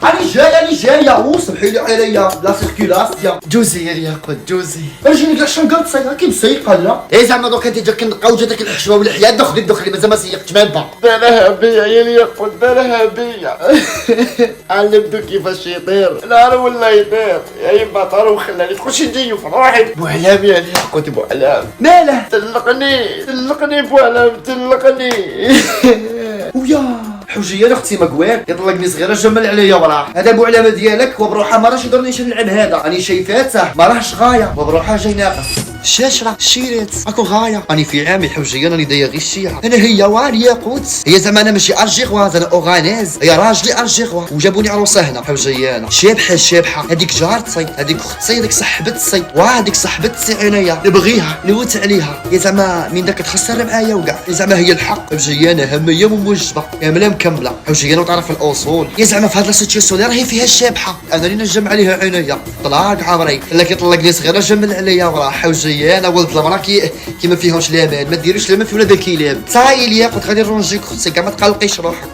راني جايه وسمحي لي عليا لا سيركيلاسيون. جوزي يا الياقوت جوزي. اجيني كاع شنقلت صايغه كي مسيقه لا. اي زعما دوك انت جاك كنقاو جاتك الحشوه والحياه دخلي مازال ما سيقتش ما با. بالها بيا يا الياقوت بالها بيا. علمتو كيفاش يطير نهار ولا يطير يا يما طار وخلاني تخش نجي في روحي. بوعلام يا الياقوت بوعلام. ماله؟ طلقني بوعلام طلقني. ويا حجيه اختي مقوال يطلقني صغيره جمل عليا وراه هذا بوعلامه ديالك وبروحها ما راهش يضرنيش نلعب هذا راني شايفاته ما راهش غايه وبروحها جاي ناقص الشاشره شيريت اكو غايه راني في عامي حجيه راني داير غير الشيعه انا هي واني ياقوت هي زعما انا ماشي الجيغواز انا اوغانيز هي راجلي الجيغوا وجابوني عروسه هنا حجيه انا شابحه هذيك جارتي هذيك اختي هذيك صاحبتي وهذيك صاحبتي انايا نبغيها نوت عليها يا زعما من داك تخسر معايا وكاع زعما هي الحق حجيه انا هميه وموجبه كامله مكمله حجيه وتعرف الاصول يا زعما في هاد السيتياسيون راهي فيها الشابحه انا اللي نجم عليها عينيا طلاق عمري الا كيطلقني صغيره جمل عليا وراه حجيه انا ولد المراه كي ما فيهمش الامان ما ديروش لا ما في ولا بالكلام صاي ليا قلت غادي نرونجيك اختي كاع ما تقلقيش روحك